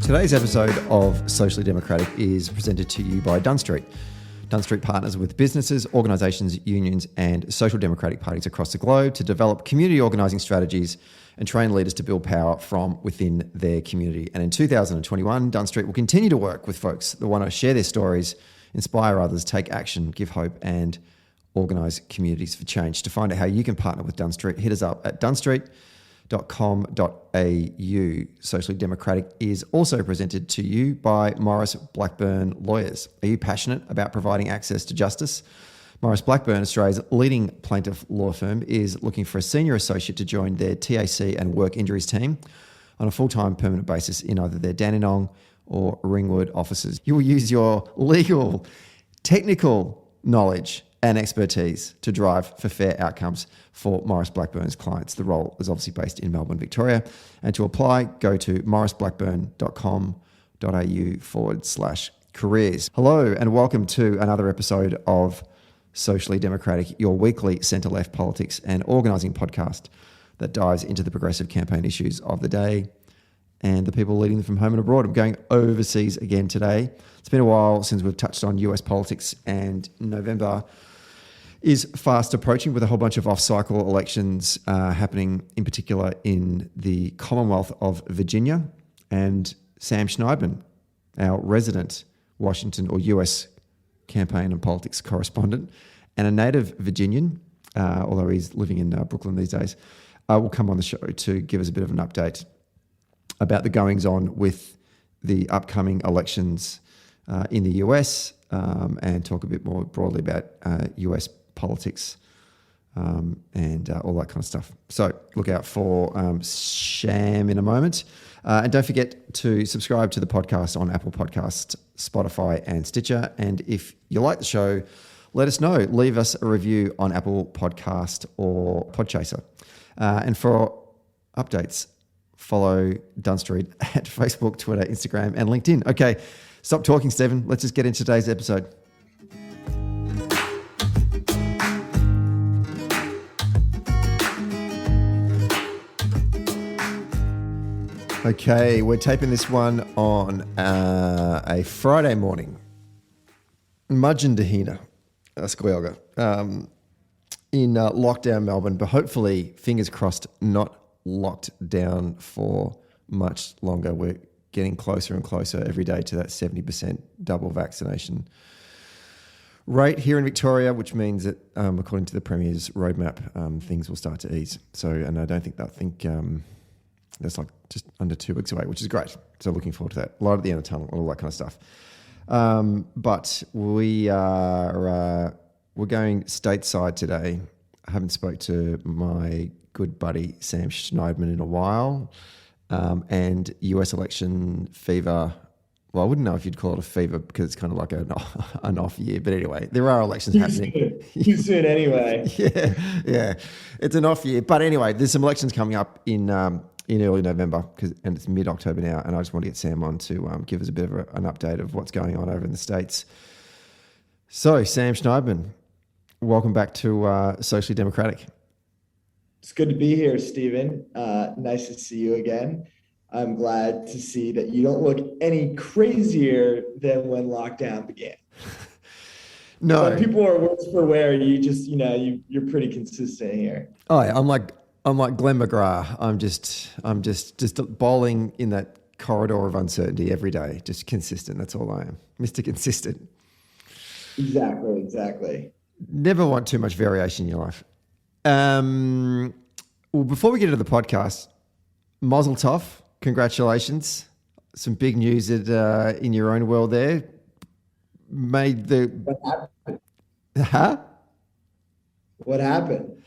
Today's episode of Socially Democratic is presented to you by Dunn Street. Dunn Street partners with businesses, organisations, unions and social democratic parties across the globe to develop community organising strategies and train leaders to build power from within their community. And in 2021, Dunn Street will continue to work with folks that want to share their stories, inspire others, take action, give hope and organise communities for change. To find out how you can partner with Dunn Street, hit us up at dunnstreet.com.au. Socially Democratic is also presented to you by Maurice Blackburn Lawyers. Are you passionate about providing access to justice? Maurice Blackburn, Australia's leading plaintiff law firm, is looking for a senior associate to join their TAC and work injuries team on a full-time permanent basis in either their Dandenong or Ringwood offices. You will use your legal, technical knowledge and expertise to drive for fair outcomes for Maurice Blackburn's clients. The role is obviously based in Melbourne, Victoria. And to apply, go to mauriceblackburn.com.au/careers. Hello and welcome to another episode of Socially Democratic, your weekly centre-left politics and organising podcast that dives into the progressive campaign issues of the day and the people leading them from home and abroad. I'm going overseas again today. It's been a while since we've touched on US politics, and November is fast approaching with a whole bunch of off-cycle elections happening, in particular in the Commonwealth of Virginia. And Sam Schniedman, our resident Washington or US campaign and politics correspondent, and a native Virginian, although he's living in Brooklyn these days, will come on the show to give us a bit of an update about the goings-on with the upcoming elections in the US and talk a bit more broadly about US politics and all that kind of stuff. So look out for Sham in a moment. And don't forget to subscribe to the podcast on Apple Podcasts, Spotify and Stitcher. And if you like the show, let us know. Leave us a review on Apple Podcast or Podchaser. And for updates, follow Dunn Street at Facebook, Twitter, Instagram and LinkedIn. Okay, stop talking, Stephen. Let's just get into today's episode. Okay, we're taping this one on a Friday morning. Mudgeon Squelga, in lockdown Melbourne, but hopefully, fingers crossed, not locked down for much longer. We're getting closer and closer every day to that 70% double vaccination rate here in Victoria, which means that according to the Premier's roadmap, things will start to ease. So, and I don't think that's like just under 2 weeks away, which is great. So looking forward to that. Light at the end of the tunnel, all that kind of stuff. But we're going stateside today. I haven't spoke to my good buddy Sam Schniedman in a while. And US election fever. Well, I wouldn't know if you'd call it a fever because it's kind of like an off year. But anyway, there are elections happening. Too soon anyway. Yeah. It's an off year. But anyway, there's some elections coming up in early November, and it's mid-October now, and I just want to get Sam on to give us a bit of an update of what's going on over in the States. So, Sam Schniedman, welcome back to Socially Democratic. It's good to be here, Stephen. Nice to see you again. I'm glad to see that you don't look any crazier than when lockdown began. No. When people are worse for wear, you just, you're pretty consistent here. Oh, yeah, I'm like Glenn McGrath. I'm just bowling in that corridor of uncertainty every day. Just consistent. That's all I am. Mr. Consistent. Exactly. Never want too much variation in your life. Well, before we get into the podcast, Mazel Tov. Congratulations. Some big news in your own world there. What happened? Huh? What happened?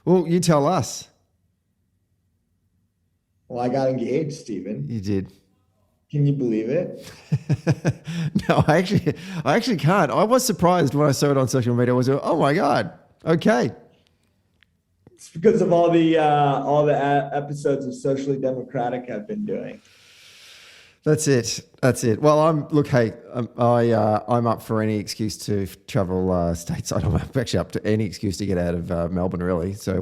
Well, you tell us. Well, I got engaged, Stephen. You did. Can you believe it? No, I actually can't. I was surprised when I saw it on social media. I was like, oh my God. Okay. It's because of all the episodes of Socially Democratic I've been doing. That's it. That's it. Well, I'm up for any excuse to travel stateside. I'm actually up to any excuse to get out of Melbourne, really. So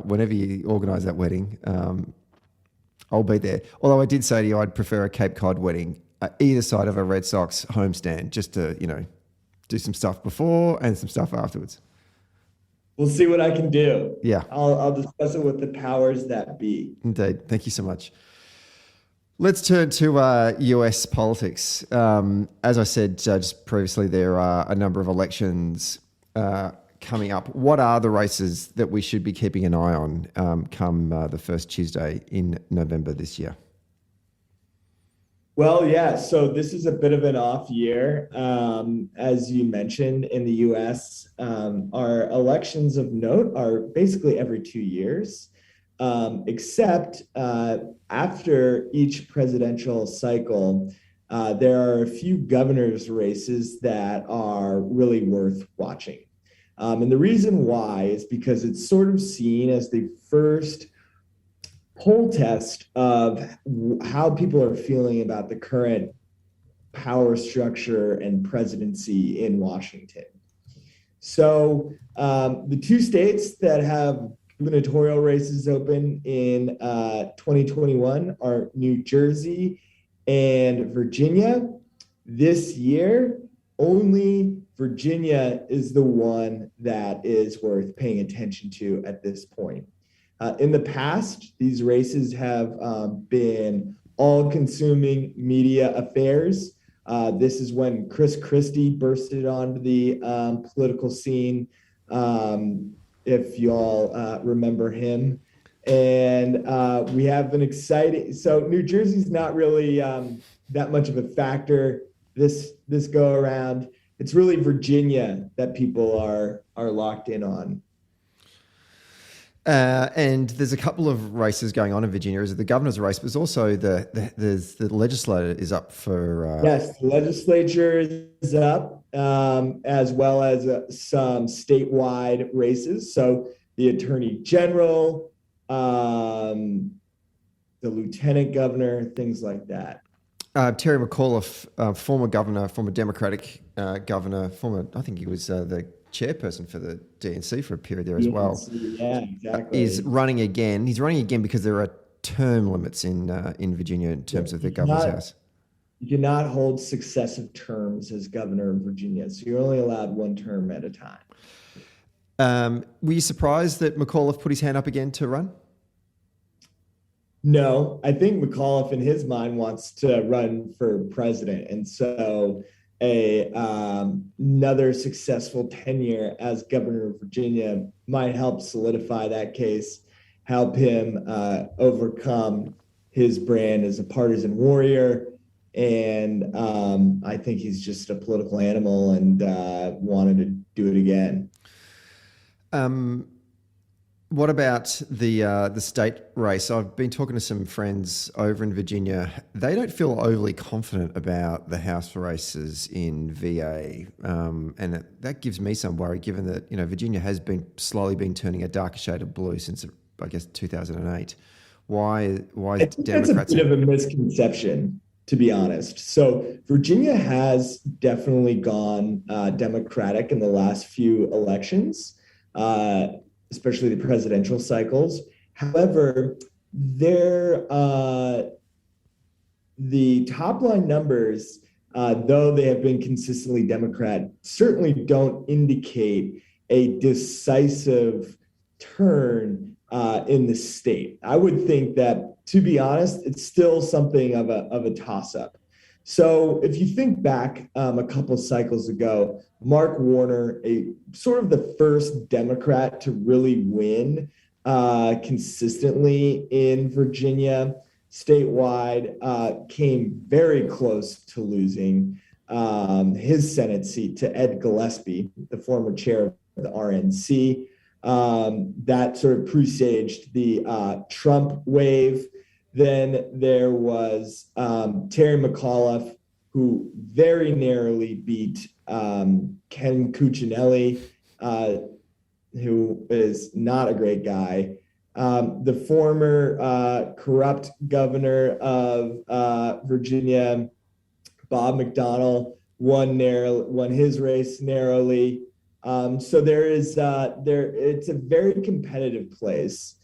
whenever you organise that wedding, I'll be there. Although I did say to you, I'd prefer a Cape Cod wedding, either side of a Red Sox homestand, just to do some stuff before and some stuff afterwards. We'll see what I can do. Yeah, I'll discuss it with the powers that be. indeed. Thank you so much. Let's turn to US politics. As I said just previously, there are a number of elections coming up. What are the races that we should be keeping an eye on come the first Tuesday in November this year? Well, yeah, so this is a bit of an off year. As you mentioned, in the US, our elections of note are basically every 2 years. Except after each presidential cycle, there are a few governor's races that are really worth watching. And the reason why is because it's sort of seen as the first poll test of how people are feeling about the current power structure and presidency in Washington. So the two states that have gubernatorial races open in 2021 are New Jersey and Virginia. This year, only Virginia is the one that is worth paying attention to at this point. In the past, these races have been all-consuming media affairs. This is when Chris Christie bursted onto the political scene. If you all remember him. And we have an exciting, so New Jersey's not really that much of a factor this go around. It's really Virginia that people are locked in on. And there's a couple of races going on in Virginia. Is it the governor's race, but there's also the legislature is up for... Yes, the legislature is up, as well as some statewide races. So the attorney general, the lieutenant governor, things like that. Terry McAuliffe, former governor, former Democratic governor, I think he was the chairperson for the DNC for a period there as well. Yeah, exactly. Is running again. He's running again because there are term limits in Virginia in terms of the governor's house. You cannot hold successive terms as governor of Virginia, so you're only allowed one term at a time. Were you surprised that McAuliffe put his hand up again to run? No, I think McAuliffe in his mind wants to run for president, and so another successful tenure as governor of Virginia might help solidify that case, help him overcome his brand as a partisan warrior. And I think he's just a political animal and wanted to do it again. What about the state race? I've been talking to some friends over in Virginia. They don't feel overly confident about the House races in VA, and that gives me some worry, given that Virginia has been slowly turning a darker shade of blue since I guess 2008. Why I think Democrats? That's a bit of a misconception, to be honest. So Virginia has definitely gone Democratic in the last few elections. Especially the presidential cycles. However, the top line numbers, though they have been consistently Democrat, certainly don't indicate a decisive turn in the state. I would think that, to be honest, it's still something of a toss-up. So if you think back a couple cycles ago, Mark Warner, a sort of the first Democrat to really win consistently in Virginia statewide, came very close to losing his Senate seat to Ed Gillespie, the former chair of the RNC. That sort of presaged the Trump wave. Then there was Terry McAuliffe, who very narrowly beat Ken Cuccinelli, who is not a great guy. The former corrupt governor of Virginia, Bob McDonnell, won his race narrowly. So it's a very competitive place.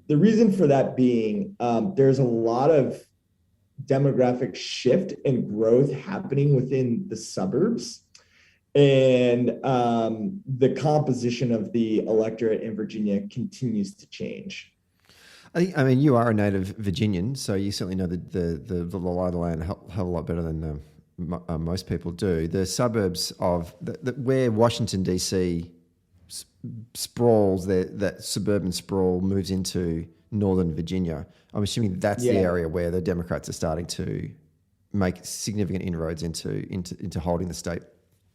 The reason for that being, there's a lot of demographic shift and growth happening within the suburbs. And the composition of the electorate in Virginia continues to change. I mean, you are a native Virginian, so you certainly know the lie of the land a hell of a lot better than most people do. The suburbs of where Washington DC sprawls, that suburban sprawl moves into northern Virginia. I'm assuming that's the area where the Democrats are starting to make significant inroads into holding the state.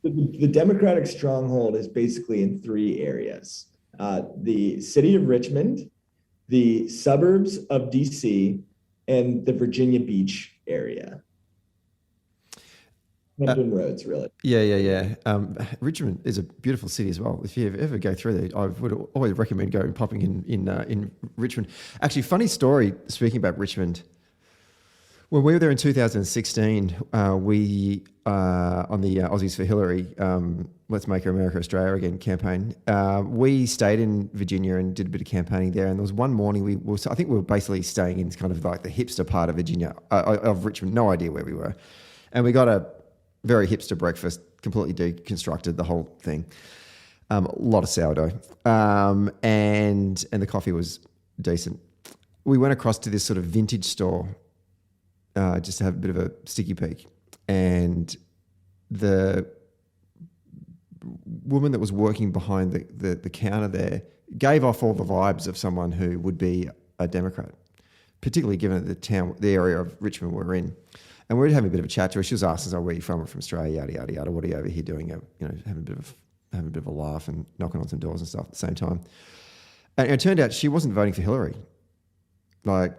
The Democratic stronghold is basically in three areas: the city of Richmond, the suburbs of DC, and the Virginia Beach area. Hampton Roads, really. Yeah. Richmond is a beautiful city as well. If you ever go through there, I would always recommend going popping in Richmond. Actually, funny story. Speaking about Richmond, when we were there in 2016, we on the Aussies for Hillary, Let's Make America Australia Again campaign. We stayed in Virginia and did a bit of campaigning there. And there was one morning I think we were basically staying in kind of like the hipster part of Virginia, of Richmond. No idea where we were, and we got a very hipster breakfast, completely deconstructed the whole thing. A lot of sourdough, and the coffee was decent. We went across to this sort of vintage store just to have a bit of a sticky peek, and the woman that was working behind the counter there gave off all the vibes of someone who would be a Democrat, particularly given the area of Richmond we're in. And we were having a bit of a chat to her. She was asking us, "Oh, where are you from?" "We're from Australia, yada yada yada. What are you over here doing?" Having a bit of a laugh and knocking on some doors and stuff at the same time. And it turned out she wasn't voting for Hillary. Like,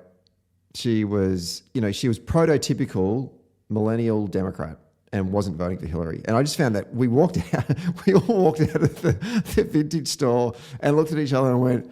she was prototypical millennial Democrat and wasn't voting for Hillary. And I just found that we all walked out of the vintage store and looked at each other and went,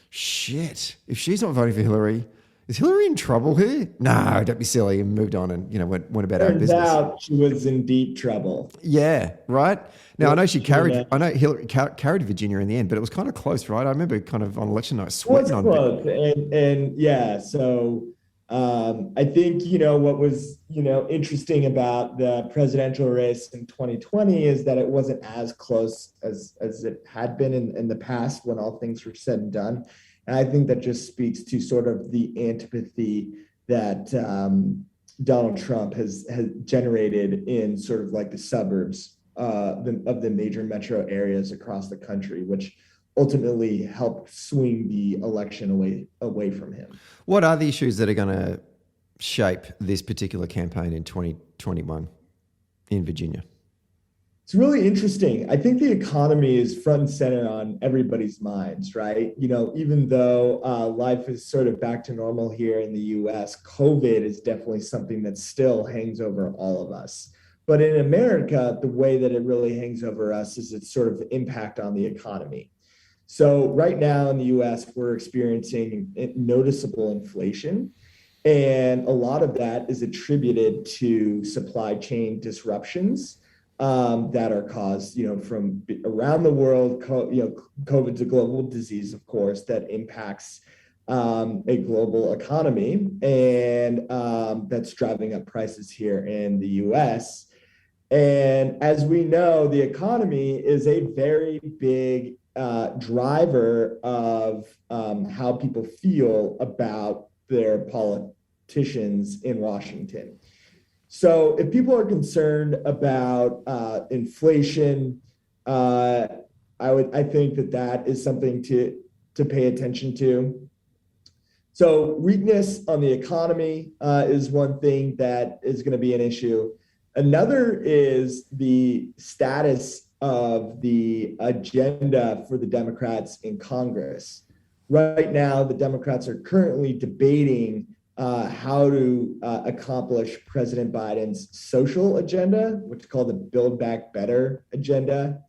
"Shit, if she's not voting for Hillary, is Hillary in trouble here?" "No, don't be silly," and moved on and went about our business. Turns out she was in deep trouble. Yeah, right. Now I know Hillary carried Virginia in the end, but it was kind of close, right? I remember kind of on election night sweating on it. It was close, and yeah. So I think what was interesting about the presidential race in 2020 is that it wasn't as close as it had been in the past when all things were said and done. And I think that just speaks to sort of the antipathy that Donald Trump has generated in sort of like the suburbs of the major metro areas across the country, which ultimately helped swing the election away from him. What are the issues that are going to shape this particular campaign in 2021 in Virginia? It's really interesting. I think the economy is front and center on everybody's minds, right? Even though life is sort of back to normal here in the US, COVID is definitely something that still hangs over all of us. But in America, the way that it really hangs over us is its sort of impact on the economy. So right now in the US, we're experiencing noticeable inflation. And a lot of that is attributed to supply chain disruptions that are caused, from around the world. COVID's a global disease, of course, that impacts a global economy, and that's driving up prices here in the US. And as we know, the economy is a very big driver of how people feel about their politicians in Washington. So if people are concerned about inflation, I think that is something to pay attention to. So weakness on the economy is one thing that is going to be an issue. Another is the status of the agenda for the Democrats in Congress. Right now, the Democrats are currently debating how to accomplish President Biden's social agenda, which is called the Build Back Better agenda,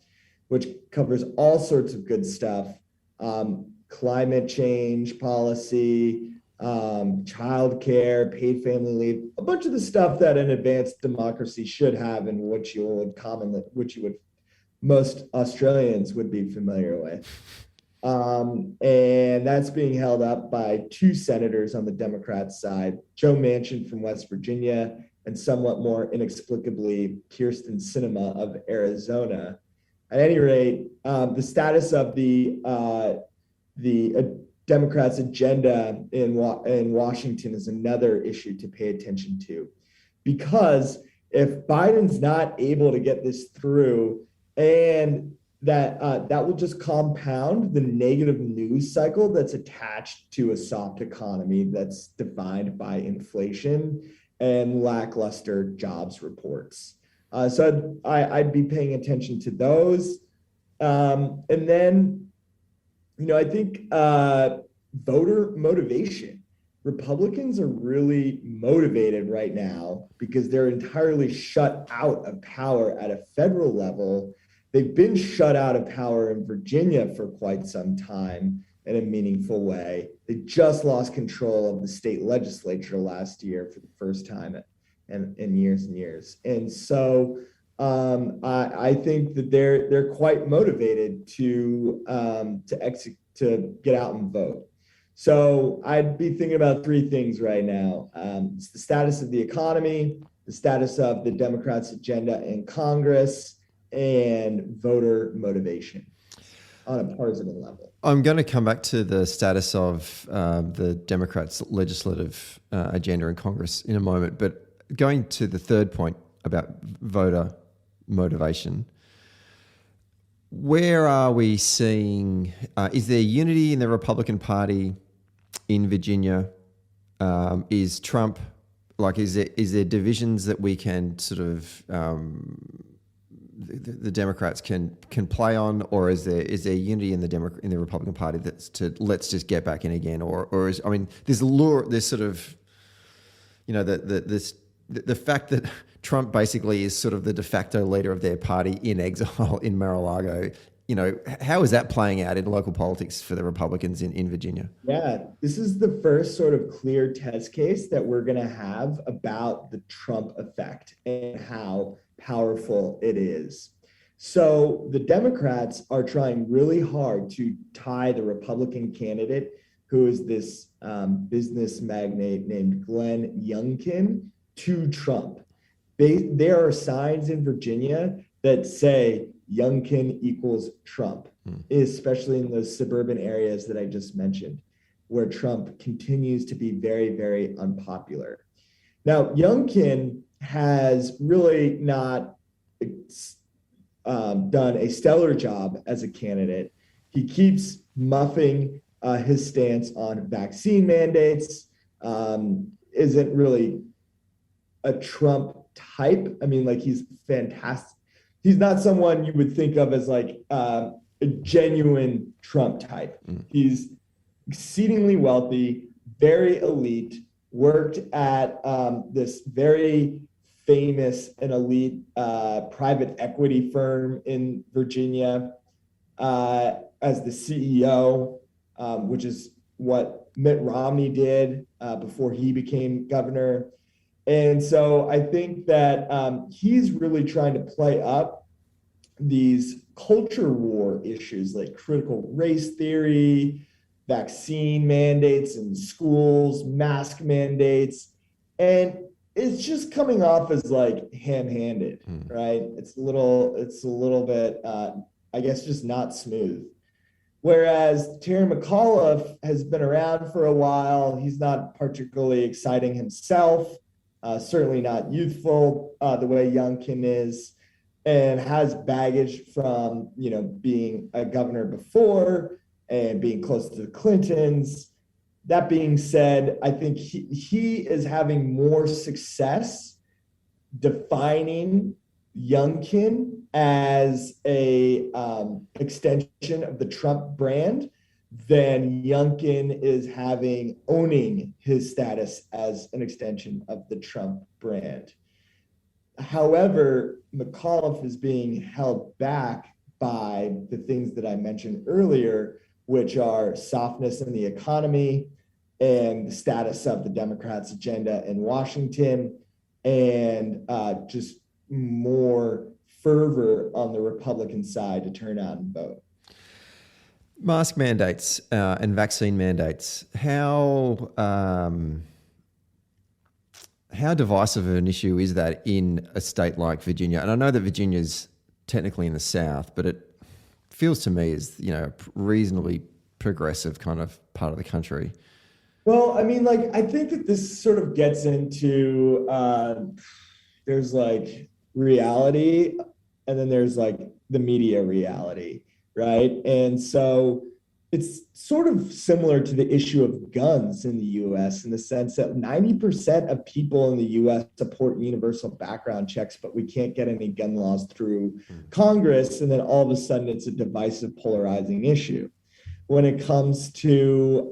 which covers all sorts of good stuff. climate change policy, childcare, paid family leave, a bunch of the stuff that an advanced democracy should have, and which most Australians would be familiar with. And that's being held up by two senators on the Democrat side, Joe Manchin from West Virginia, and somewhat more inexplicably, Kyrsten Sinema of Arizona. At any rate, the status of the Democrats' agenda in Washington is another issue to pay attention to, because if Biden's not able to get this through, and that will just compound the negative news cycle that's attached to a soft economy that's defined by inflation and lackluster jobs reports. So I'd be paying attention to those. And then, I think voter motivation. Republicans are really motivated right now because they're entirely shut out of power at a federal level. They've been shut out of power in Virginia for quite some time in a meaningful way. They just lost control of the state legislature last year for the first time in years and years. And so I think that they're quite motivated to get out and vote. So I'd be thinking about three things right now. It's the status of the economy, the status of the Democrats' agenda in Congress, and voter motivation on a partisan level. I'm going to come back to the status of the Democrats' legislative agenda in Congress in a moment, but going to the third point about voter motivation, where are we seeing, is there unity in the Republican Party in Virginia? Is Trump, is there divisions that we can sort of, the Democrats can play on, or is there unity in the Republican Party that's to let's just get back in again, or is, there's sort of, the fact that Trump basically is sort of the de facto leader of their party in exile in Mar-a-Lago. How is that playing out in local politics for the Republicans in Virginia? Yeah, this is the first sort of clear test case that we're going to have about the Trump effect and how powerful it is. So the Democrats are trying really hard to tie the Republican candidate, who is this business magnate named Glenn Youngkin, to Trump. There are signs in Virginia that say Youngkin equals Trump, especially in those suburban areas that I just mentioned, where Trump continues to be very, very unpopular. Now, Youngkin has really not done a stellar job as a candidate. He keeps muffing his stance on vaccine mandates, isn't really a Trump type. He's fantastic. He's not someone you would think of as a genuine Trump type. He's exceedingly wealthy, very elite, worked at this very famous and elite private equity firm in Virginia as the CEO, which is what Mitt Romney did before he became governor. And so I think that he's really trying to play up these culture war issues like critical race theory, vaccine mandates in schools, mask mandates. And it's just coming off as ham-handed, right? It's a little bit, I guess, just not smooth. Whereas Terry McAuliffe has been around for a while. He's not particularly exciting himself. Certainly not youthful the way Youngkin is, and has baggage from being a governor before and being close to the Clintons. That being said, I think he is having more success defining Youngkin as a extension of the Trump brand than Youngkin is owning his status as an extension of the Trump brand. However, McAuliffe is being held back by the things that I mentioned earlier, which are softness in the economy and the status of the Democrats' agenda in Washington, and just more fervor on the Republican side to turn out and vote. Mask mandates and vaccine mandates. How divisive of an issue is that in a state like Virginia? And I know that Virginia's technically in the South, but it feels to me as, a reasonably progressive kind of part of the country. Well, I mean, I think that this sort of gets into, there's reality, and then there's the media reality, right? And so it's sort of similar to the issue of guns in the US in the sense that 90% of people in the US support universal background checks, but we can't get any gun laws through Congress. And then all of a sudden it's a divisive, polarizing issue. When it comes to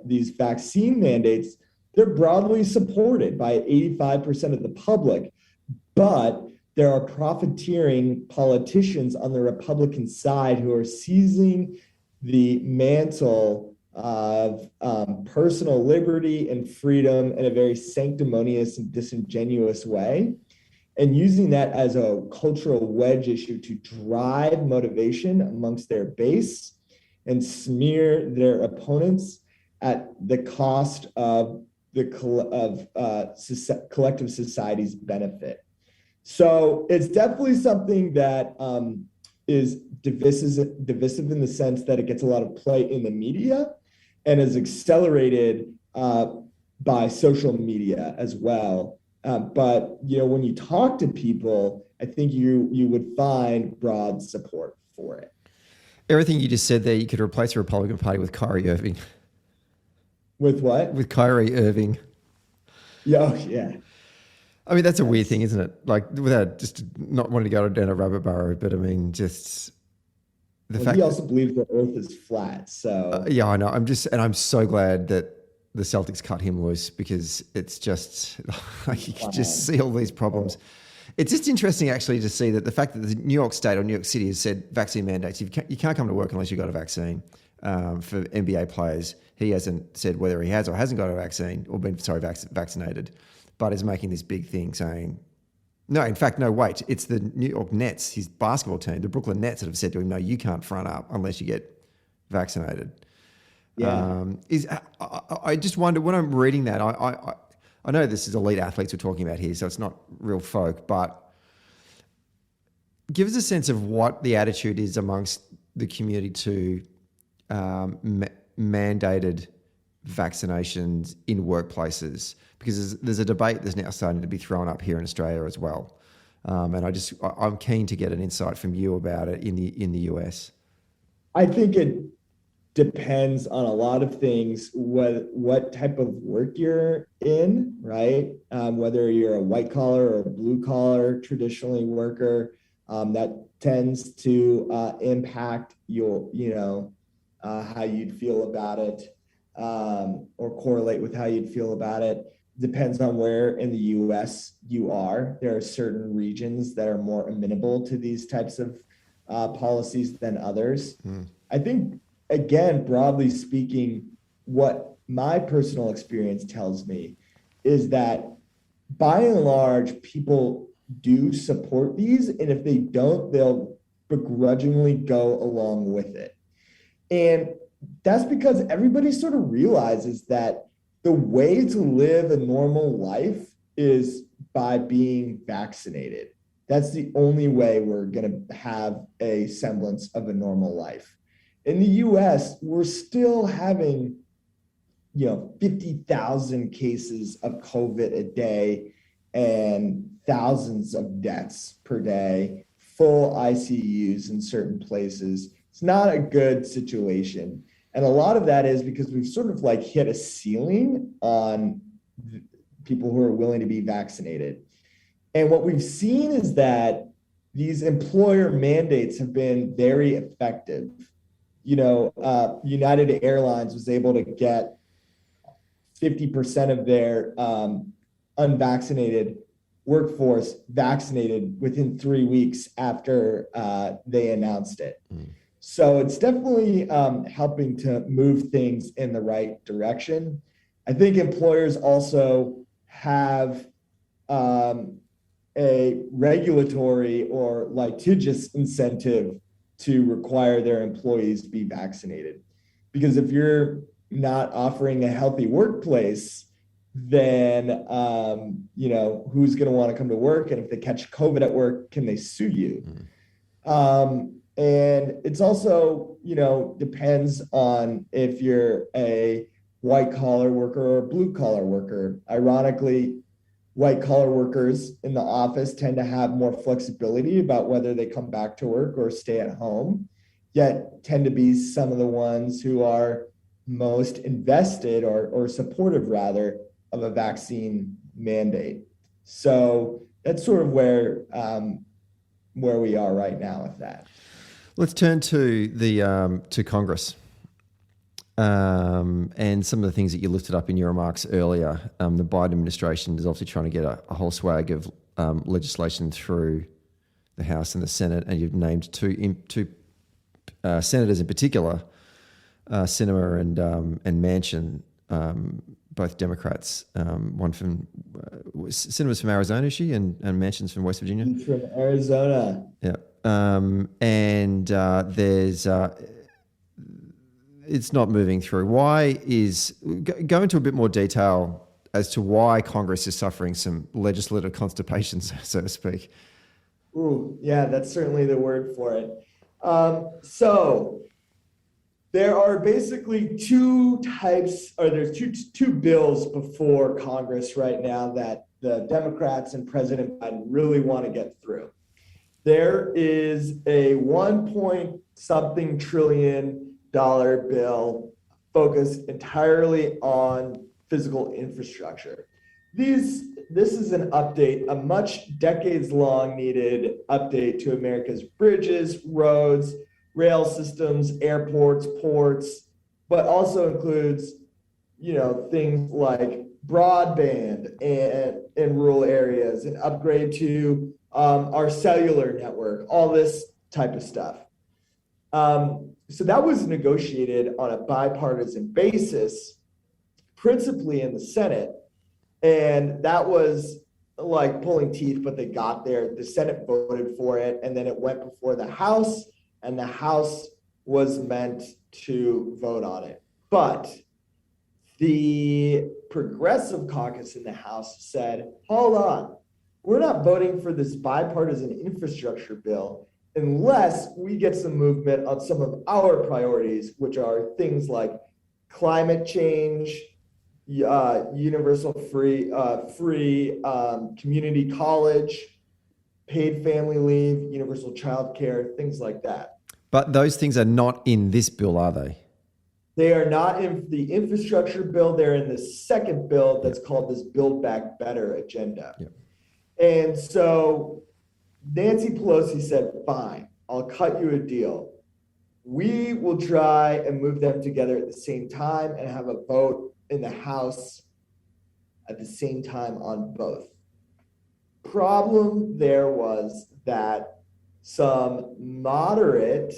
these vaccine mandates, they're broadly supported by 85% of the public, but there are profiteering politicians on the Republican side who are seizing the mantle of personal liberty and freedom in a very sanctimonious and disingenuous way, and using that as a cultural wedge issue to drive motivation amongst their base and smear their opponents at the cost of the collective society's benefit. So it's definitely something that is divisive in the sense that it gets a lot of play in the media and is accelerated by social media as well. But when you talk to people, I think you would find broad support for it. Everything you just said there, you could replace the Republican Party with Kyrie Irving. With what? With Kyrie Irving. Yeah. I mean, that's a weird thing, isn't it? Without just not wanting to go down a rabbit burrow, but I mean, just the fact. He also believes the Earth is flat. So yeah, I know. I'm so glad that the Celtics cut him loose, because it's just you can just see all these problems. It's just interesting actually to see that the fact that the New York State or New York City has said vaccine mandates. You can't come to work unless you've got a vaccine. For NBA players, he hasn't said whether he has or hasn't got a vaccine or been vaccinated, but is making this big thing saying, no, in fact, no, wait, it's the New York Nets, his basketball team, the Brooklyn Nets, that have said to him, no, you can't front up unless you get vaccinated. Yeah. I just wonder, when I'm reading that, I know this is elite athletes we're talking about here, so it's not real folk, but give us a sense of what the attitude is amongst the community to mandated vaccinations in workplaces, because there's a debate that's now starting to be thrown up here in Australia as well. And I'm keen to get an insight from you about it in the US. I think it depends on a lot of things, what type of work you're in, right? Whether you're a white collar or a blue collar traditionally worker, that tends to impact your, how you'd feel about it, or correlate with how you'd feel about it. Depends on where in the US you are. There are certain regions that are more amenable to these types of policies than others. I think, again, broadly speaking, what my personal experience tells me is that by and large, people do support these. And if they don't, they'll begrudgingly go along with it. And that's because everybody sort of realizes that the way to live a normal life is by being vaccinated. That's the only way we're going to have a semblance of a normal life. In the US, we're still having, 50,000 cases of COVID a day and thousands of deaths per day, full ICUs in certain places. It's not a good situation. And a lot of that is because we've sort of hit a ceiling on people who are willing to be vaccinated. And what we've seen is that these employer mandates have been very effective. United Airlines was able to get 50% of their unvaccinated workforce vaccinated within 3 weeks after they announced it. So it's definitely helping to move things in the right direction. I think employers also have a regulatory or litigious incentive to require their employees be vaccinated. Because if you're not offering a healthy workplace, then who's going to want to come to work? And if they catch COVID at work, can they sue you? And it's also, depends on if you're a white collar worker or a blue collar worker. Ironically, white collar workers in the office tend to have more flexibility about whether they come back to work or stay at home, yet tend to be some of the ones who are most invested or supportive rather of a vaccine mandate. So that's sort of where we are right now with that. Let's turn to the to Congress and some of the things that you lifted up in your remarks earlier. The Biden administration is obviously trying to get a whole swag of legislation through the House and the Senate, and you've named two senators in particular, Sinema and Manchin, both Democrats. One from Sinema's from Arizona, is she, and Manchin's from West Virginia. He's from Arizona. Yeah. There's it's not moving through. Why is go into a bit more detail as to why Congress is suffering some legislative constipation, so to speak? Ooh, yeah, that's certainly the word for it. So there are basically there's two bills before Congress right now that the Democrats and President Biden really want to get through. There is a $1.something trillion bill focused entirely on physical infrastructure. This is an update, a much decades-long needed update to America's bridges, roads, rail systems, airports, ports, but also includes, things like broadband in rural areas, an upgrade to our cellular network, all this type of stuff. So that was negotiated on a bipartisan basis, principally in the Senate. And that was like pulling teeth, but they got there. The Senate voted for it, and then it went before the House, and the House was meant to vote on it. But the Progressive Caucus in the House said, hold on, we're not voting for this bipartisan infrastructure bill unless we get some movement on some of our priorities, which are things like climate change, universal free community college, paid family leave, universal child care, things like that. But those things are not in this bill, are they? They are not in the infrastructure bill. They're in the second bill that's called this Build Back Better agenda. Yep. And so Nancy Pelosi said, fine, I'll cut you a deal. We will try and move them together at the same time and have a vote in the House at the same time on both. Problem there was that some moderate,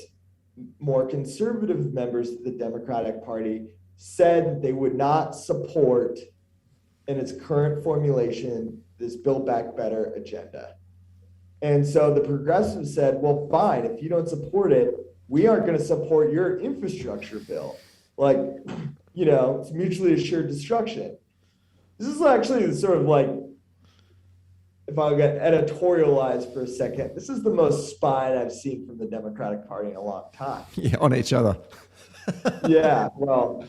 more conservative members of the Democratic Party said that they would not support, in its current formulation, this Build Back Better agenda. And so the progressives said, well, fine, if you don't support it, we aren't going to support your infrastructure bill. It's mutually assured destruction. This is actually sort of like, if I get editorialized for a second, this is the most spine I've seen from the Democratic Party in a long time. Yeah, on each other. Yeah, well,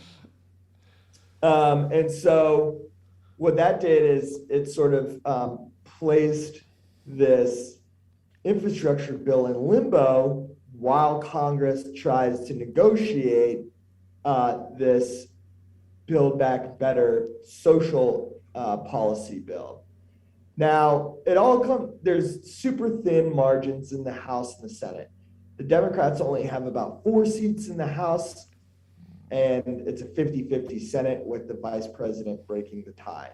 and so what that did is it sort of placed this infrastructure bill in limbo while Congress tries to negotiate this Build Back Better social policy bill. Now, there's super thin margins in the House and the Senate. The Democrats only have about 4 seats in the House, and it's a 50-50 Senate with the vice president breaking the tie.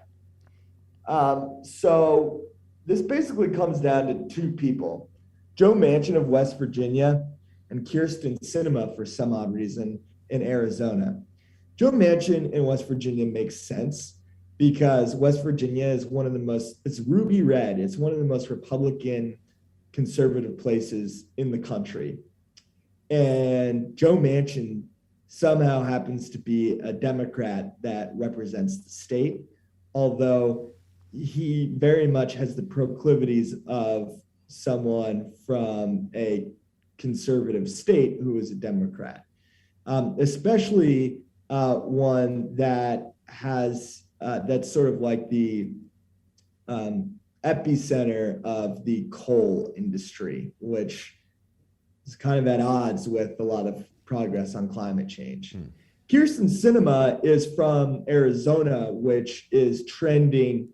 So this basically comes down to two people, Joe Manchin of West Virginia and Kyrsten Sinema, for some odd reason, in Arizona. Joe Manchin in West Virginia makes sense because West Virginia is one of the most, it's ruby red. It's one of the most Republican conservative places in the country. And Joe Manchin somehow happens to be a Democrat that represents the state, although he very much has the proclivities of someone from a conservative state who is a Democrat, especially one that has, that's sort of like the epicenter of the coal industry, which is kind of at odds with a lot of progress on climate change. Kyrsten Sinema is from Arizona, which is trending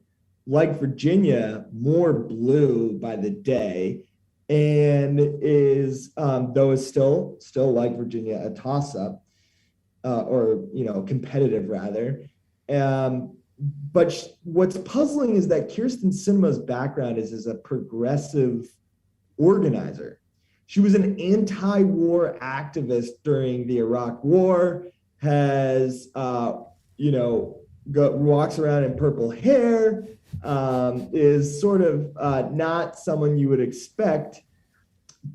like Virginia, more blue by the day, and is, though is still like Virginia, a toss-up, or competitive rather. But what's puzzling is that Kyrsten Sinema's background is as a progressive organizer. She was an anti-war activist during the Iraq War, has, walks around in purple hair, is sort of not someone you would expect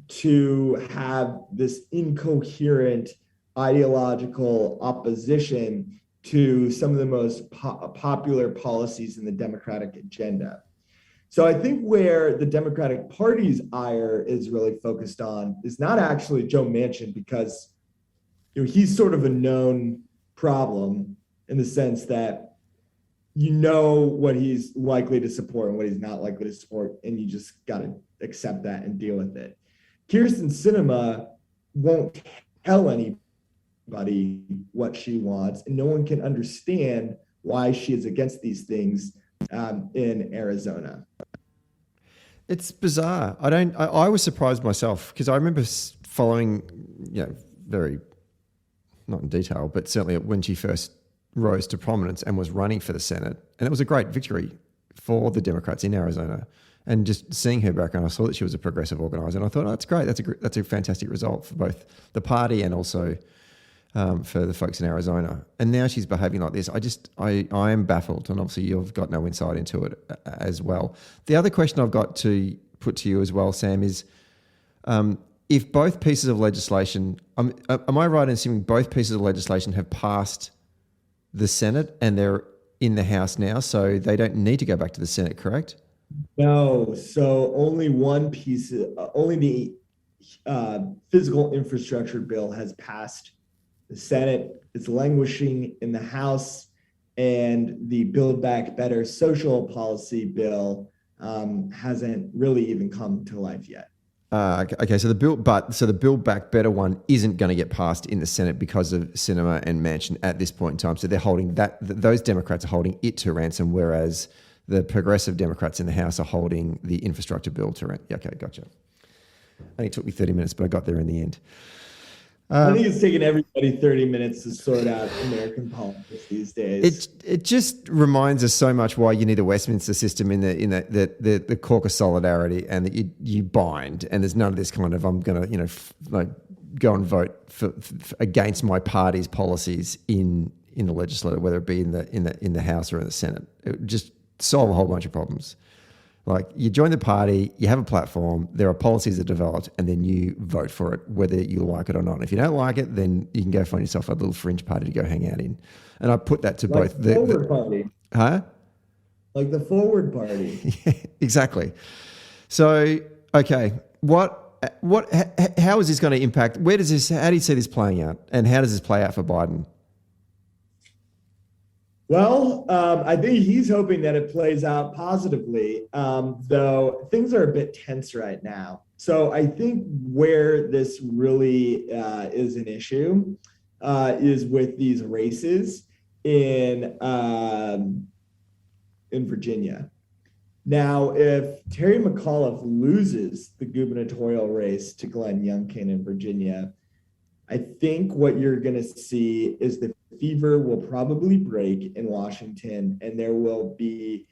to have this incoherent ideological opposition to some of the most popular policies in the Democratic agenda. So I think where the Democratic Party's ire is really focused on is not actually Joe Manchin, because he's sort of a known problem in the sense that what he's likely to support and what he's not likely to support, and you just got to accept that and deal with it. Kyrsten Sinema won't tell anybody what she wants, and no one can understand why she is against these things in Arizona. It's bizarre. I was surprised myself because I remember following, very, not in detail, but certainly when she first rose to prominence and was running for the Senate. And it was a great victory for the Democrats in Arizona. And just seeing her background, I saw that she was a progressive organizer, and I thought, that's great. That's a fantastic result for both the party and also for the folks in Arizona. And now she's behaving like this. I am baffled, and obviously you've got no insight into it as well. The other question I've got to put to you as well, Sam, is if both pieces of legislation, am I right in assuming both pieces of legislation have passed the Senate and they're in the House now, so they don't need to go back to the Senate, correct? No, so only one piece, only the physical infrastructure bill has passed the Senate. It's languishing in the House, and the Build Back Better social policy bill hasn't really even come to life yet. Okay, so the Build Back Better one isn't going to get passed in the Senate because of Sinema and Manchin at this point in time. So they're holding that; those Democrats are holding it to ransom, whereas the progressive Democrats in the House are holding the infrastructure bill to ransom. Okay, gotcha. Only took me 30 minutes, but I got there in the end. I think it's taken everybody 30 minutes to sort out American politics these days. It just reminds us so much why you need a Westminster system in the caucus solidarity, and that you bind, and there's none of this kind of I'm going to go and vote for against my party's policies in the legislature, whether it be in the House or in the Senate. It would just solve a whole bunch of problems. Like, you join the party, you have a platform, there are policies that are developed, and then you vote for it, whether you like it or not. And if you don't like it, then you can go find yourself a little fringe party to go hang out in. And I put that to like both the Forward Party. Huh? Like the Forward Party. Yeah, exactly. So, okay, how is this going to impact? How do you see this playing out? And how does this play out for Biden? Well, I think he's hoping that it plays out positively, though things are a bit tense right now. So I think where this really is an issue is with these races in Virginia. Now, if Terry McAuliffe loses the gubernatorial race to Glenn Youngkin in Virginia, I think what you're going to see is the fever will probably break in Washington, and there will be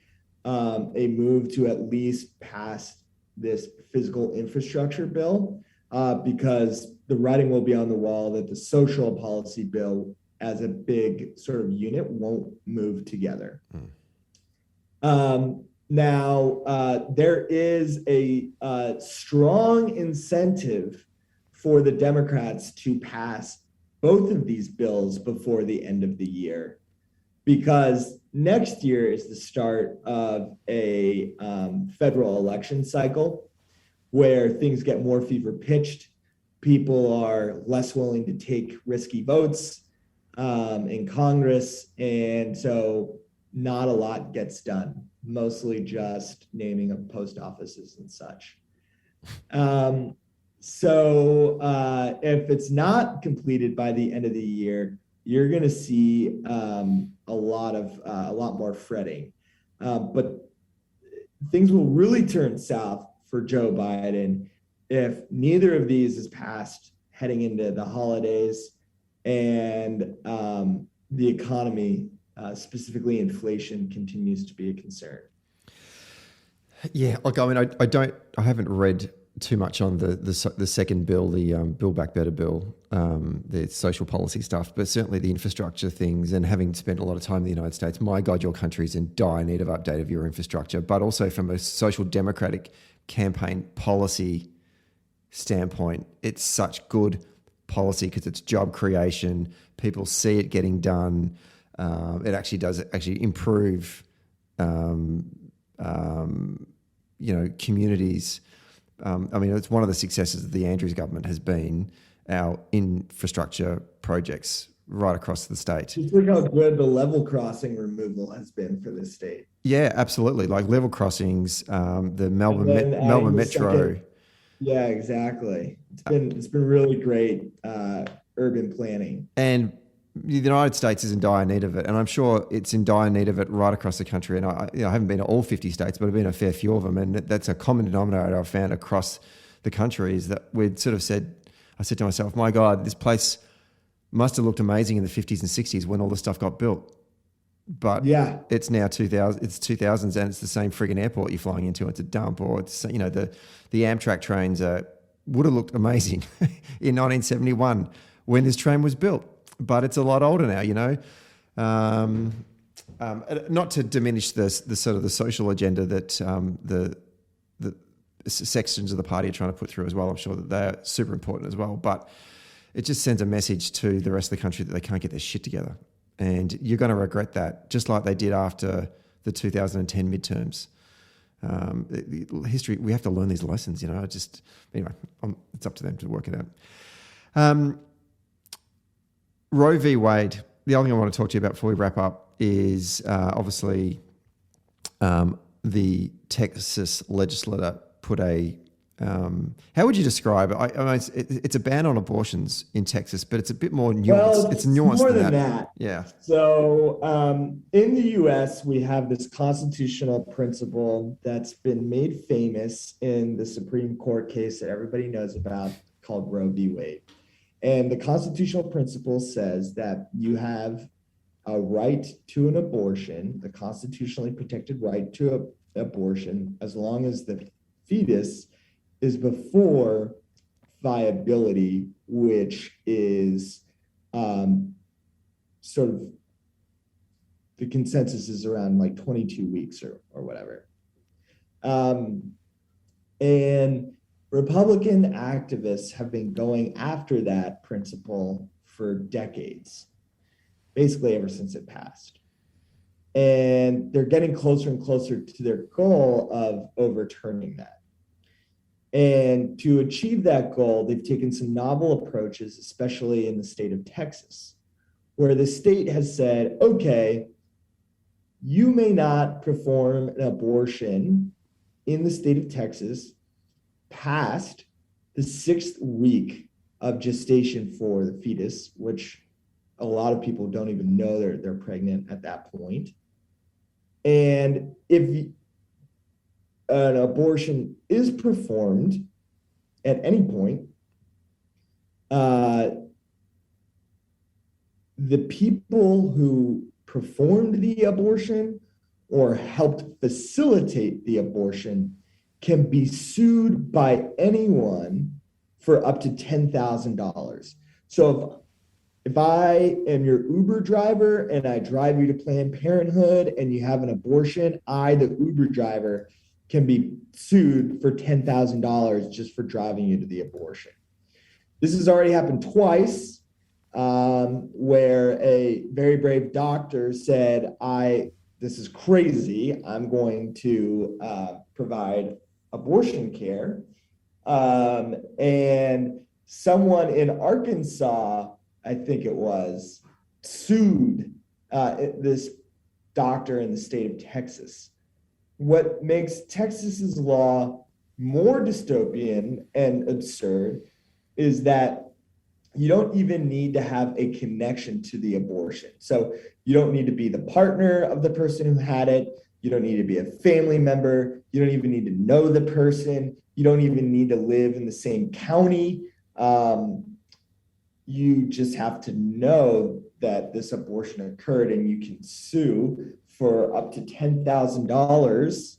a move to at least pass this physical infrastructure bill. because the writing will be on the wall that the social policy bill as a big sort of unit won't move together. Now, there is a strong incentive for the Democrats to pass both of these bills before the end of the year, because next year is the start of a federal election cycle where things get more fever pitched. People are less willing to take risky votes in Congress. And so not a lot gets done, mostly just naming of post offices and such. So if it's not completed by the end of the year, you're going to see a lot more fretting. But things will really turn south for Joe Biden if neither of these is passed heading into the holidays, and the economy, specifically inflation, continues to be a concern. Yeah, look, I mean, I haven't read too much on the second bill, the Build Back Better bill, the social policy stuff, but certainly the infrastructure things. And having spent a lot of time in the United States, my God, your country's in dire need of update of your infrastructure, but also from a social democratic campaign policy standpoint, it's such good policy because it's job creation. People see it getting done. It actually does improve, communities. I mean, it's one of the successes of the Andrews government has been our infrastructure projects right across the state. Just look how good the level crossing removal has been for this state. Yeah, absolutely. Like level crossings, the Melbourne Metro. Yeah, exactly. It's been really great urban planning. And the United States is in dire need of it, and I'm sure it's in dire need of it right across the country. And I haven't been to all 50 states, but I've been to a fair few of them, and that's a common denominator I've found across the country is that we'd sort of said, I said to myself, my God, this place must have looked amazing in the 50s and 60s when all this stuff got built. But yeah, it's now 2000s, and it's the same friggin' airport you're flying into. It's a dump, or it's the Amtrak trains would have looked amazing in 1971 when this train was built. But it's a lot older now, not to diminish the sort of the social agenda that the sections of the party are trying to put through as well. I'm sure that they're super important as well. But it just sends a message to the rest of the country that they can't get their shit together. And you're going to regret that, just like they did after the 2010 midterms. History, we have to learn these lessons, Anyway, it's up to them to work it out. Roe v. Wade, the other thing I want to talk to you about before we wrap up is obviously the Texas legislature put a, how would you describe it? I mean, it's a ban on abortions in Texas, but it's a bit more nuanced. Well, it's nuanced more than that. Yeah. So in the U.S., we have this constitutional principle that's been made famous in the Supreme Court case that everybody knows about called Roe v. Wade. And the constitutional principle says that you have a right to an abortion, the constitutionally protected right to an abortion, as long as the fetus is before viability, which is sort of the consensus is around like 22 weeks or whatever. And Republican activists have been going after that principle for decades, basically ever since it passed. And they're getting closer and closer to their goal of overturning that. And to achieve that goal, they've taken some novel approaches, especially in the state of Texas, where the state has said, okay, you may not perform an abortion in the state of Texas past the 6th week of gestation for the fetus, which a lot of people don't even know they're pregnant at that point. And if an abortion is performed at any point, the people who performed the abortion or helped facilitate the abortion can be sued by anyone for up to $10,000. So if I am your Uber driver and I drive you to Planned Parenthood and you have an abortion, I, the Uber driver, can be sued for $10,000 just for driving you to the abortion. This has already happened twice, where a very brave doctor said, this is crazy. I'm going to provide abortion care. And someone in Arkansas, I think it was, sued this doctor in the state of Texas. What makes Texas's law more dystopian and absurd is that you don't even need to have a connection to the abortion. So you don't need to be the partner of the person who had it. You don't need to be a family member. You don't even need to know the person. You don't even need to live in the same county. You just have to know that this abortion occurred, and you can sue for up to $10,000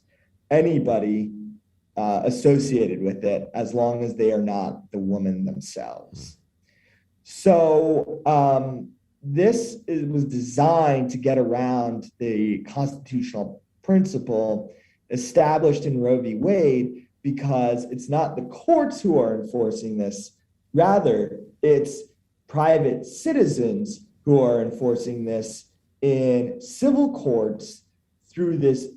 anybody associated with it, as long as they are not the woman themselves. So this was designed to get around the constitutional principle established in Roe v. Wade, because it's not the courts who are enforcing this. Rather, it's private citizens who are enforcing this in civil courts through this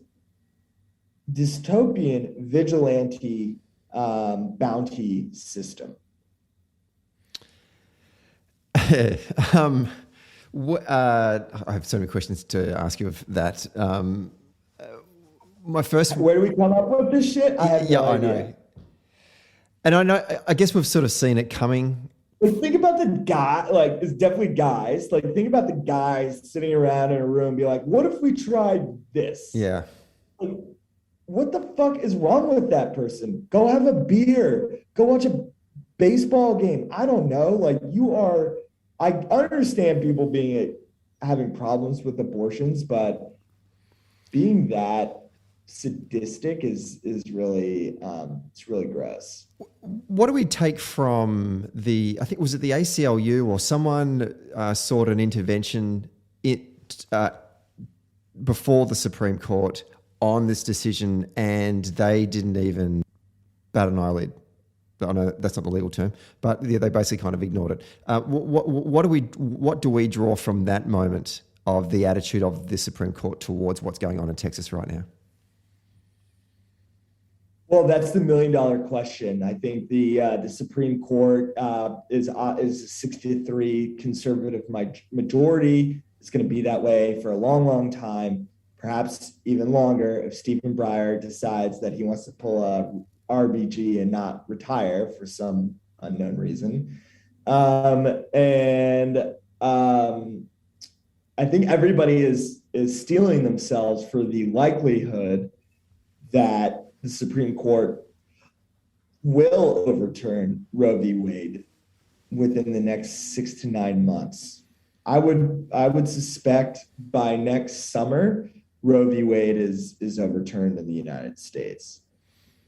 dystopian vigilante bounty system. I have so many questions to ask you of that. My first, where do we come up with this shit? I have no idea. I know, and I guess we've sort of seen it coming. Like, think about the guy. Like, it's definitely guys. Like, think about the guys sitting around in a room, and be like, "What if we tried this?" Yeah. Like, what the fuck is wrong with that person? Go have a beer. Go watch a baseball game. I don't know. Like, I understand people having problems with abortions, but being that sadistic is really it's really gross. What do we take from I think, was it the ACLU or someone sought an intervention before the Supreme Court on this decision, and they didn't even bat an eyelid? I know that's not the legal term, but yeah, they basically kind of ignored it. What do we draw from that moment of the attitude of the Supreme Court towards what's going on in Texas right now? Well, that's the $1 million question. I think the Supreme Court is a 6-3 conservative majority. It's going to be that way for a long, long time, perhaps even longer, if Stephen Breyer decides that he wants to pull a RBG and not retire for some unknown reason. I think everybody is steeling themselves for the likelihood that the Supreme Court will overturn Roe v. Wade within the next 6 to 9 months. I would suspect by next summer, Roe v. Wade is overturned in the United States.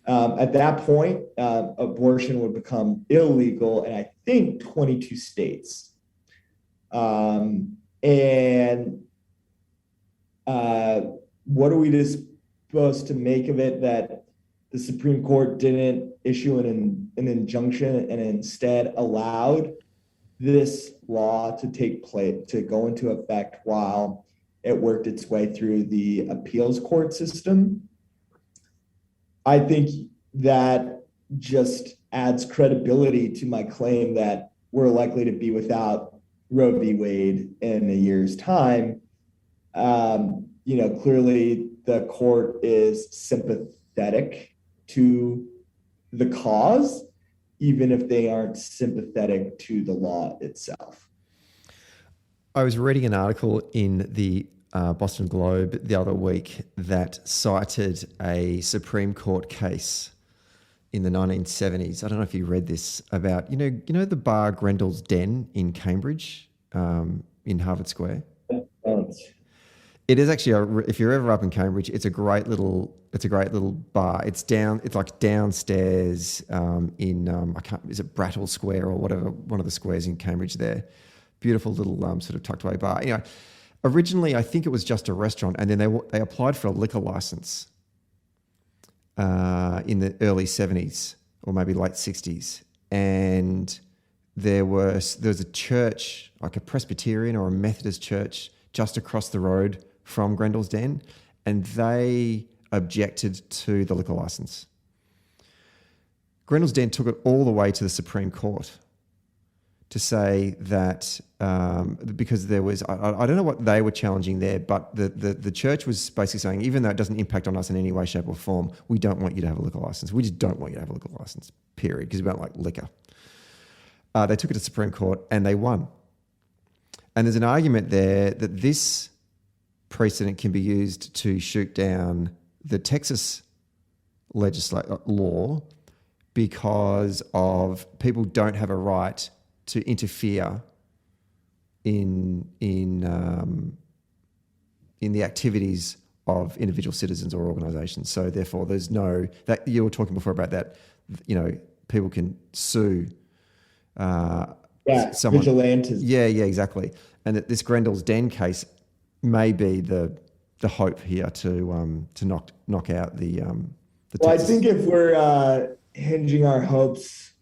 At that point, abortion would become illegal in, I think, 22 states. What are we supposed to make of it that the Supreme Court didn't issue an injunction and instead allowed this law to take place, to go into effect while it worked its way through the appeals court system? I think that just adds credibility to my claim that we're likely to be without Roe v. Wade in a year's time. Clearly the court is sympathetic to the cause, even if they aren't sympathetic to the law itself. I was reading an article in the Boston Globe the other week that cited a Supreme Court case in the 1970s. I don't know if you read this, about, the bar Grendel's Den in Cambridge, in Harvard Square. It is actually if you're ever up in Cambridge, it's a great little bar. It's like downstairs in is it Brattle Square or whatever, one of the squares in Cambridge there. Beautiful little sort of tucked away bar. Originally I think it was just a restaurant, and then they applied for a liquor license in the early 70s or maybe late 60s, and there was a church, like a Presbyterian or a Methodist church, just across the road from Grendel's Den, and they objected to the liquor license. Grendel's Den took it all the way to the Supreme Court to say that because there was, I don't know what they were challenging there, but the church was basically saying, even though it doesn't impact on us in any way, shape or form, we don't want you to have a liquor license. We just don't want you to have a liquor license, period, because we don't like liquor. They took it to the Supreme Court and they won. And there's an argument there that this precedent can be used to shoot down the Texas law because of people don't have a right to interfere in the activities of individual citizens or organisations. So therefore, there's no, that you were talking before about that, people can sue. Someone, vigilantes. Yeah, exactly. And that this Grendel's Den case may be the hope here to knock out the. Well, I think if we're hinging our hopes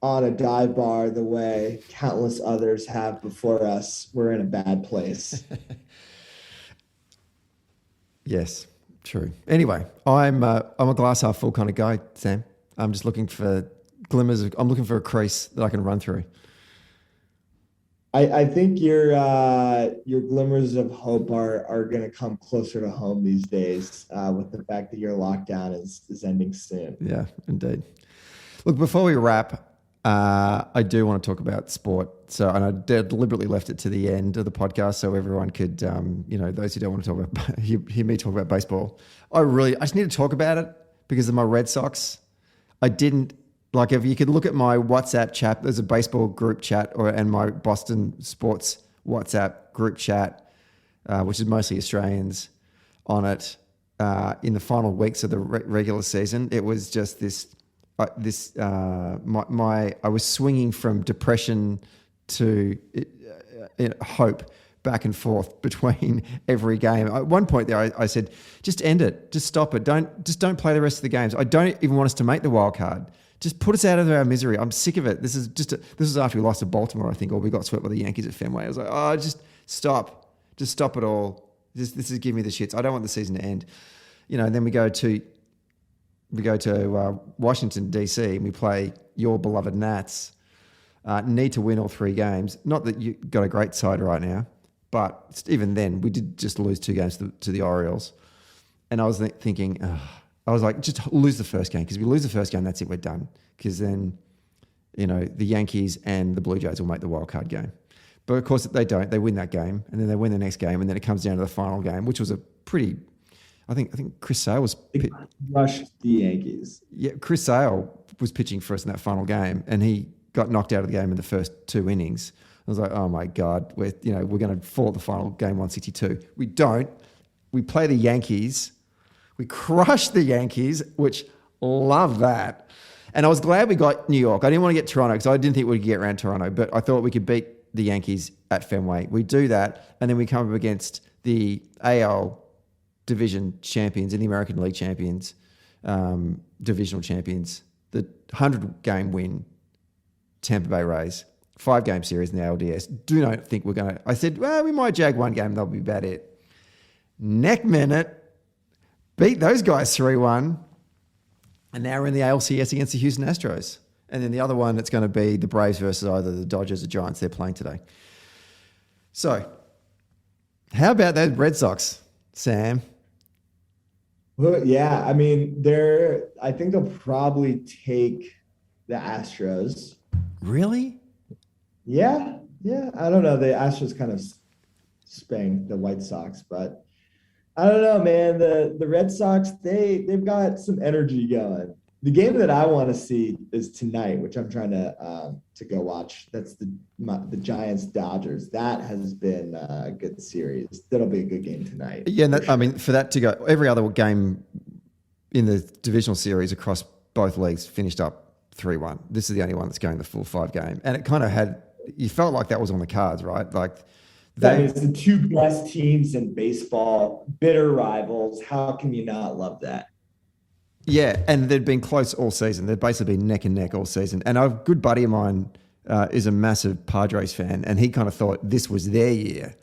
on a dive bar the way countless others have before us, we're in a bad place. Yes, true. Anyway, I'm a glass half full kind of guy, Sam. I'm just looking for I'm looking for a crease that I can run through. I think your glimmers of hope are going to come closer to home these days with the fact that your lockdown is ending soon. Yeah, indeed. Look, before we wrap, I do want to talk about sport. So, and I deliberately left it to the end of the podcast so everyone could, those who don't want to talk about, hear me talk about baseball. I just need to talk about it because of my Red Sox. If you could look at my WhatsApp chat, there's a baseball group chat and my Boston sports WhatsApp group chat, which is mostly Australians on it. In the final weeks of the regular season, it was just I was swinging from depression to hope back and forth between every game. At one point there, I said, just end it, just stop it. Don't play the rest of the games. I don't even want us to make the wild card. Just put us out of our misery. I'm sick of it. This is after we lost to Baltimore, I think, or we got swept by the Yankees at Fenway. I was like, just stop it all. This is giving me the shits. I don't want the season to end. And then we go to Washington DC and we play your beloved Nats. Need to win all 3 games. Not that you got a great side right now, but even then we did just lose 2 games to the Orioles. And I was thinking, I was like, just lose the first game, because if we lose the first game, that's it, we're done. Because then, the Yankees and the Blue Jays will make the wild card game. But of course they don't. They win that game, and then they win the next game, and then it comes down to the final game, which was a pretty. I think Chris Sale was rushed the Yankees. Yeah, Chris Sale was pitching for us in that final game, and he got knocked out of the game in the first 2 innings. I was like, oh my God, we're going to fall at the final game 162. We don't. We play the Yankees. We crushed the Yankees, which love that. And I was glad we got New York. I didn't want to get Toronto because I didn't think we'd get around Toronto, but I thought we could beat the Yankees at Fenway. We do that, and then we come up against the AL division champions and the American League champions, divisional champions, the 100-game win, Tampa Bay Rays, 5-game series in the ALDS. Do not think we're going to... I said, well, we might jag 1 game, that'll be about it. Next minute... beat those guys 3-1, and now we're in the ALCS against the Houston Astros. And then the other one, it's going to be the Braves versus either the Dodgers or Giants. They're playing today. So, how about those Red Sox, Sam? Well, yeah, I mean, I think they'll probably take the Astros. Really? Yeah. I don't know. The Astros kind of spanked the White Sox, but I don't know, man. The Red Sox, they've got some energy going. The game that I want to see is tonight, which I'm trying to go watch. That's the Giants Dodgers. That has been a good series. That'll be a good game tonight. Yeah, and I mean, for that to go, every other game in the divisional series across both leagues finished up 3-1. This is the only one that's going the full 5 game, and it kind of you felt like that was on the cards, right? Like it's the two best teams in baseball, bitter rivals. How can you not love that? Yeah, and they'd been close all season. They'd basically been neck and neck all season. And a good buddy of mine is a massive Padres fan, and he kind of thought this was their year.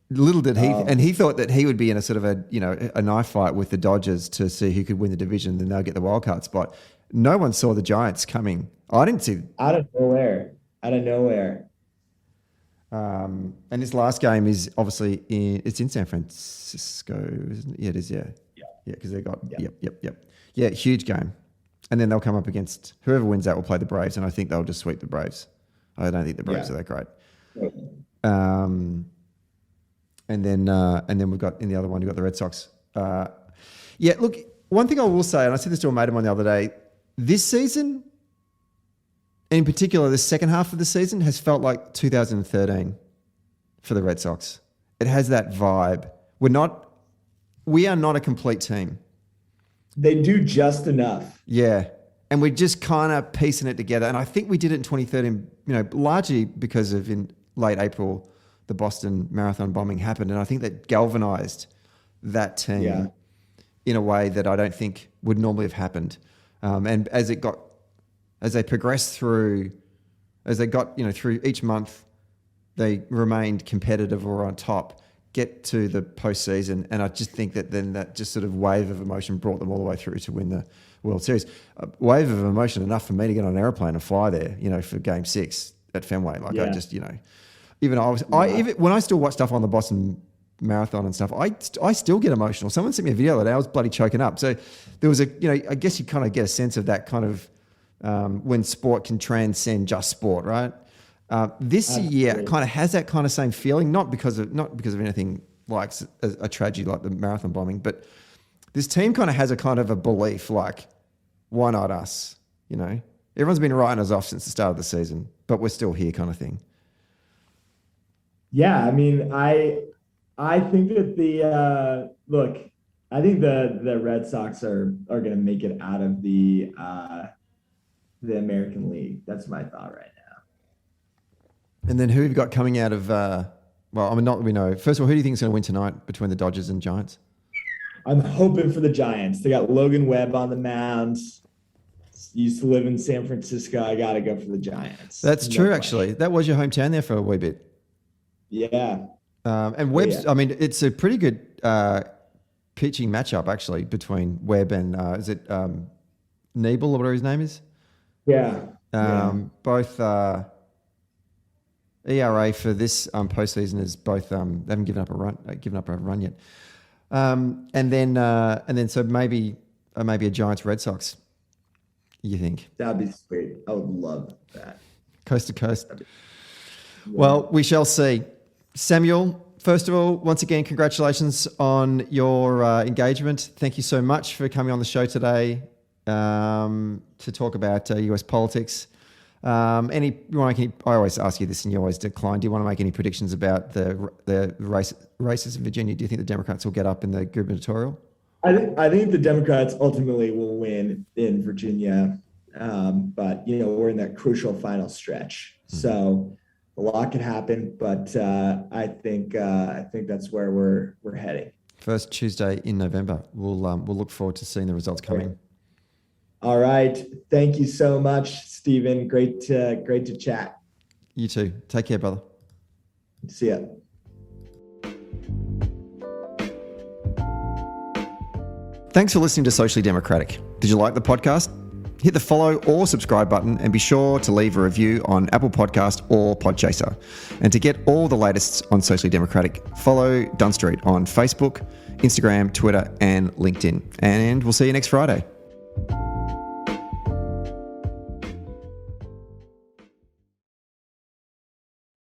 Little did he, and he thought that he would be in a sort of a knife fight with the Dodgers to see who could win the division, then they'll get the wild card spot. No one saw the Giants coming. I didn't see. Out of nowhere. And this last game is obviously it's in San Francisco, isn't it? Yeah, it is. Yeah, because they got yep. Yeah, huge game. And then they'll come up against whoever wins that will play the Braves, and I think they'll just sweep the Braves. I don't think the Braves are that great. And then we've got in the other one, you've got the Red Sox. Look, one thing I will say, and I said this to a mate of mine the other day, this season, in particular, the second half of the season has felt like 2013 for the Red Sox. It has that vibe. We are not a complete team. They do just enough. Yeah. And we're just kind of piecing it together. And I think we did it in 2013, largely because of in late April, the Boston Marathon bombing happened. And I think that galvanized that team in a way that I don't think would normally have happened. And as they progressed through, as they got, through each month, they remained competitive or on top, get to the postseason. And I just think that then that just sort of wave of emotion brought them all the way through to win the World Series. A wave of emotion enough for me to get on an airplane and fly there, for Game 6 at Fenway. I just, even when I still watch stuff on the Boston Marathon and stuff, I still get emotional. Someone sent me a video the other day, I was bloody choking up. So there was I guess you kind of get a sense of that kind of when sport can transcend just sport, right? This year kind of has that kind of same feeling, not because of anything like a tragedy like the marathon bombing, but this team kind of has a kind of a belief like, why not us? Everyone's been writing us off since the start of the season, but we're still here, kind of thing. Yeah, I mean, I think that I think the Red Sox are going to make it out of the American League. That's my thought right now. And then who have you got coming out of? Not that we know. First of all, who do you think is going to win tonight between the Dodgers and Giants? I'm hoping for the Giants. They got Logan Webb on the mound. Used to live in San Francisco. I got to go for the Giants. That's true, actually. That was your hometown there for a wee bit. Yeah. And Webb's, it's a pretty good pitching matchup, actually, between Webb and, is it Niebel or whatever his name is? Yeah. Both ERA for this postseason is both, they haven't given up a run yet. And then so maybe a Giants Red Sox, you think? That'd be sweet. I would love that. Coast to coast. Well, we shall see. Samuel, first of all, once again, congratulations on your engagement. Thank you so much for coming on the show today to talk about US politics. I always ask you this and you always decline. Do you want to make any predictions about the races in Virginia? Do you think the Democrats will get up in the gubernatorial? I think the Democrats ultimately will win in Virginia, but we're in that crucial final stretch. So a lot could happen, but I think that's where we're heading. First Tuesday in November. We'll look forward to seeing the results coming. All right. Thank you so much, Stephen. Great to chat. You too. Take care, brother. See ya. Thanks for listening to Socially Democratic. Did you like the podcast? Hit the follow or subscribe button and be sure to leave a review on Apple Podcast or Podchaser. And to get all the latest on Socially Democratic, follow Dunn Street on Facebook, Instagram, Twitter, and LinkedIn. And we'll see you next Friday.